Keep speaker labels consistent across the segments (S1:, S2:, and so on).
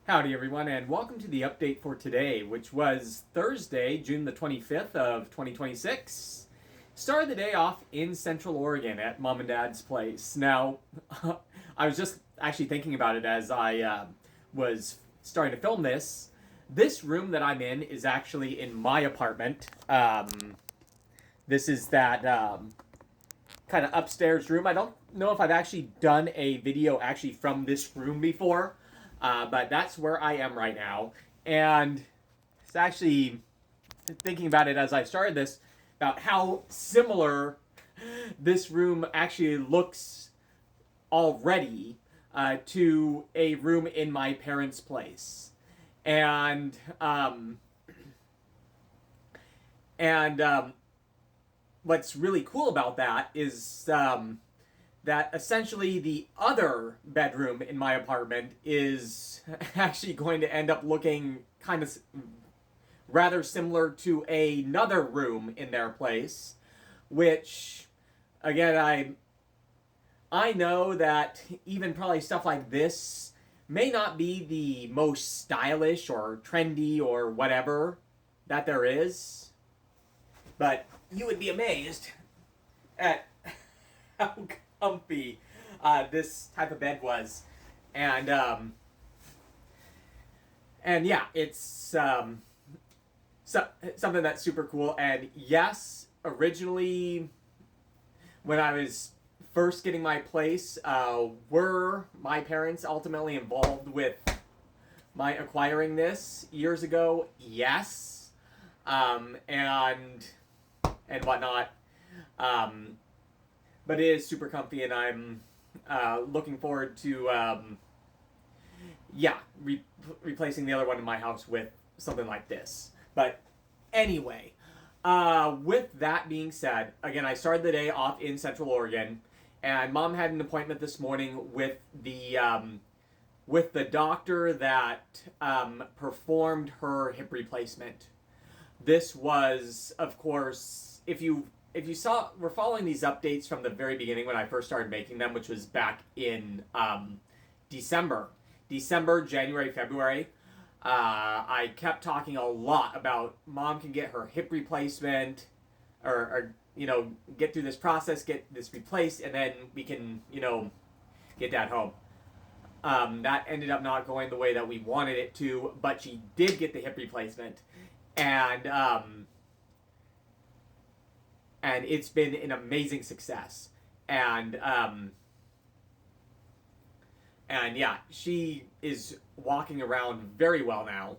S1: Howdy everyone, and welcome to the update for today, which was Thursday, June the 25th of 2026. Started the day off in Central Oregon at Mom and Dad's place. Now, I was just actually thinking about it as I was starting to film this. This room that I'm in is actually in my apartment. This is that kind of upstairs room. I don't know if I've actually done a video actually from this room before. But that's where I am right now. And it's actually thinking about it as I started this, about how similar this room actually looks already to a room in my parents' place. And, what's really cool about that is that essentially the other bedroom in my apartment is actually going to end up looking kind of rather similar to another room in their place, which, again, I know that even probably stuff like this may not be the most stylish or trendy or whatever that there is, but you would be amazed at how comfy this type of bed was, and yeah, it's something that's super cool. And yes, originally when I was first getting my place, were my parents ultimately involved with my acquiring this years ago? Yes, and whatnot. But it is super comfy, and I'm looking forward to, replacing the other one in my house with something like this. But anyway, with that being said, again, I started the day off in Central Oregon, and Mom had an appointment this morning with the doctor that performed her hip replacement. This was, of course, if you saw, we're following these updates from the very beginning when I first started making them, which was back in December, January, February. I kept talking a lot about Mom can get her hip replacement, or get through this process, get this replaced, and then we can, get Dad home. That ended up not going the way that we wanted it to, but she did get the hip replacement, and it's been an amazing success. And yeah, she is walking around very well now.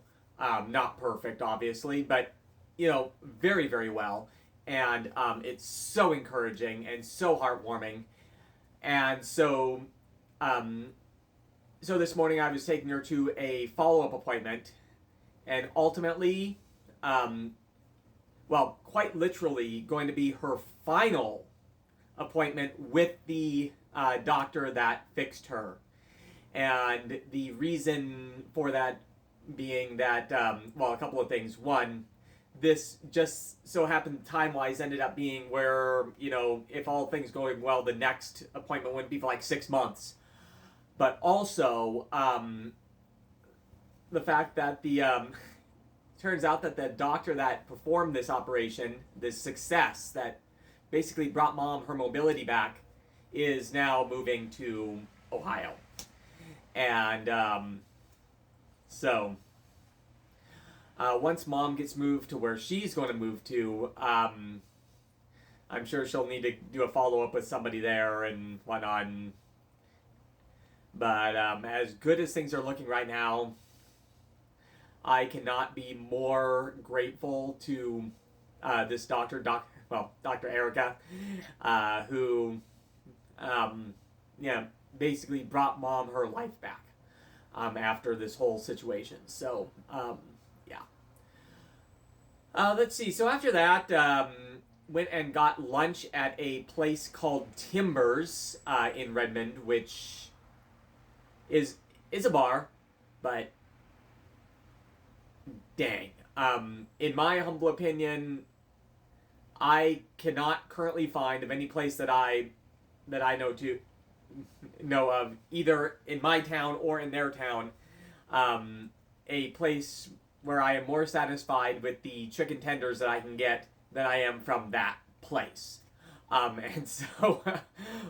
S1: Not perfect, obviously, but very, very well. And it's so encouraging and so heartwarming. And so this morning I was taking her to a follow-up appointment, and ultimately, quite literally going to be her final appointment with the doctor that fixed her. And the reason for that being that, a couple of things. One, this just so happened time-wise ended up being where, if all things going well, the next appointment wouldn't be for like 6 months. But also, the fact that the turns out that the doctor that performed this operation, this success that basically brought Mom her mobility back, is now moving to Ohio. And once Mom gets moved to where she's going to move to, I'm sure she'll need to do a follow-up with somebody there and whatnot. But as good as things are looking right now, I cannot be more grateful to this doctor, Dr. Erica, who, basically brought Mom her life back after this whole situation. So, let's see. So after that, went and got lunch at a place called Timbers in Redmond, which is a bar, but dang. In my humble opinion, I cannot currently find of any place that I know of, either in my town or in their town, a place where I am more satisfied with the chicken tenders that I can get than I am from that place. And so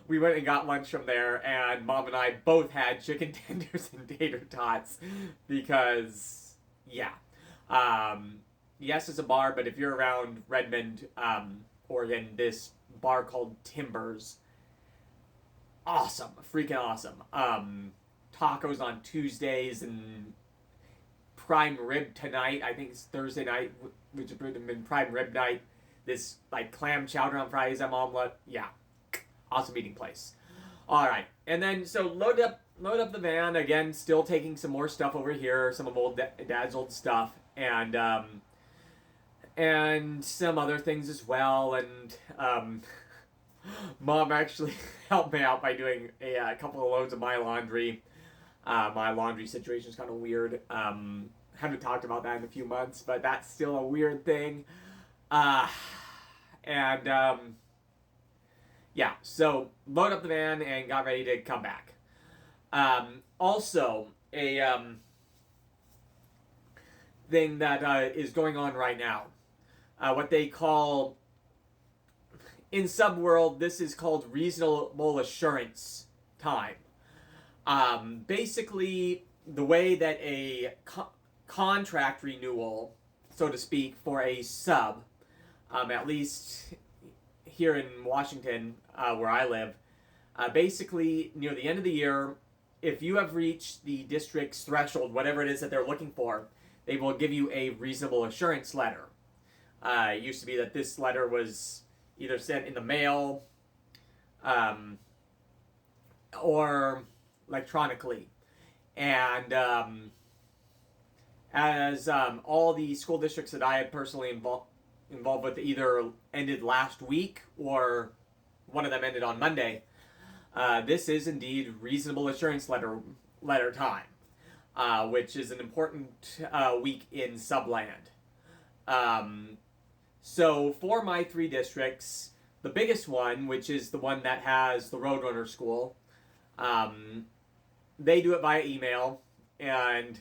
S1: we went and got lunch from there, and Mom and I both had chicken tenders and tater tots because, yeah. Yes, it's a bar, but if you're around Redmond, Oregon, this bar called Timbers, awesome, freaking awesome. Tacos on Tuesdays and prime rib tonight. I think it's Thursday night, which would have been prime rib night. This like clam chowder on Fridays, that omelet. Yeah, awesome eating place. All right, and then so load up the van again. Still taking some more stuff over here, some of Dad's old stuff, and some other things as well. And Mom actually helped me out by doing a couple of loads of my laundry. My laundry situation is kind of weird. Haven't talked about that in a few months, but that's still a weird thing. Yeah, so load up the van and got ready to come back. Also, a thing that is going on right now. What they call, in Subworld, this is called reasonable assurance time. Basically, the way that a contract renewal, so to speak, for a sub, at least here in Washington, where I live, basically near the end of the year, if you have reached the district's threshold, whatever it is that they're looking for, they will give you a reasonable assurance letter. It used to be that this letter was either sent in the mail or electronically. And as all the school districts that I had personally involved with either ended last week or one of them ended on Monday, this is indeed reasonable assurance letter time, which is an important week in Subland. So for my 3 districts, the biggest one, which is the one that has the Roadrunner School, they do it via email, and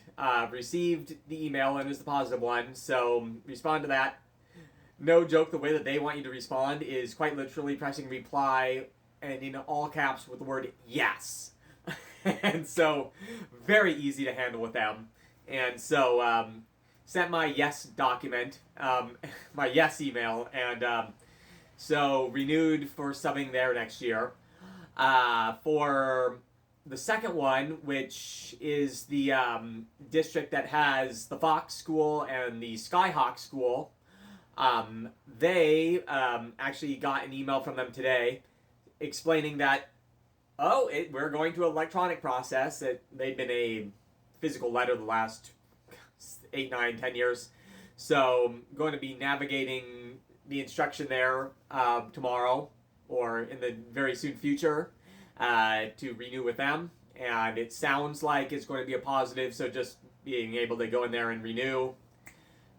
S1: received the email and is the positive one, so respond to that. No joke, the way that they want you to respond is quite literally pressing reply and in all caps with the word yes. And so, very easy to handle with them. And so, sent my yes document, my yes email, and so renewed for subbing there next year. For the second one, which is the district that has the Fox School and the Skyhawk School, they actually got an email from them today explaining that, we're going to an electronic process. They've been a physical letter the last 8, 9, 10 years. So going to be navigating the instruction there tomorrow or in the very soon future to renew with them. And it sounds like it's going to be a positive, so just being able to go in there and renew,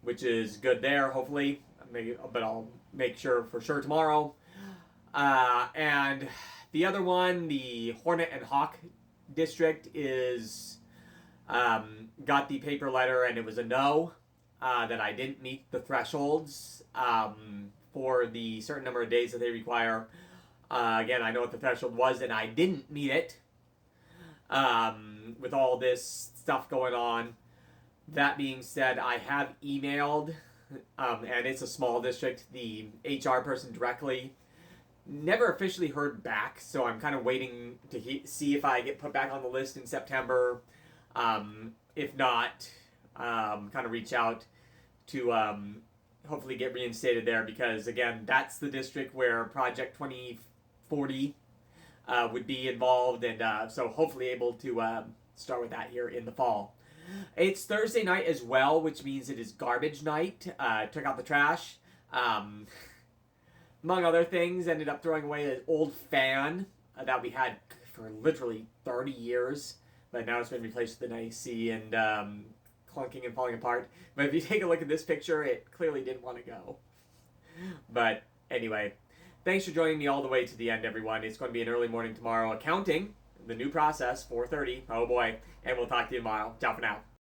S1: which is good there, hopefully. But I'll make sure for sure tomorrow. And the other one, the Hornet and Hawk district, is got the paper letter and it was a no, that I didn't meet the thresholds for the certain number of days that they require. Again, I know what the threshold was and I didn't meet it with all this stuff going on. That being said, I have emailed, and it's a small district, the HR person directly. Never officially heard back, so I'm kind of waiting to see if I get put back on the list in September. If not, kind of reach out to hopefully get reinstated there, because again, that's the district where Project 2040 would be involved, and so hopefully able to start with that here in the fall. It's Thursday night as well, which means it is garbage night. Took out the trash. Among other things, ended up throwing away an old fan that we had for literally 30 years. But now it's been replaced with an AC and clunking and falling apart. But if you take a look at this picture, it clearly didn't want to go. But anyway, thanks for joining me all the way to the end, everyone. It's going to be an early morning tomorrow accounting. the new process, 4:30. Oh boy. And we'll talk to you tomorrow. Ciao for now.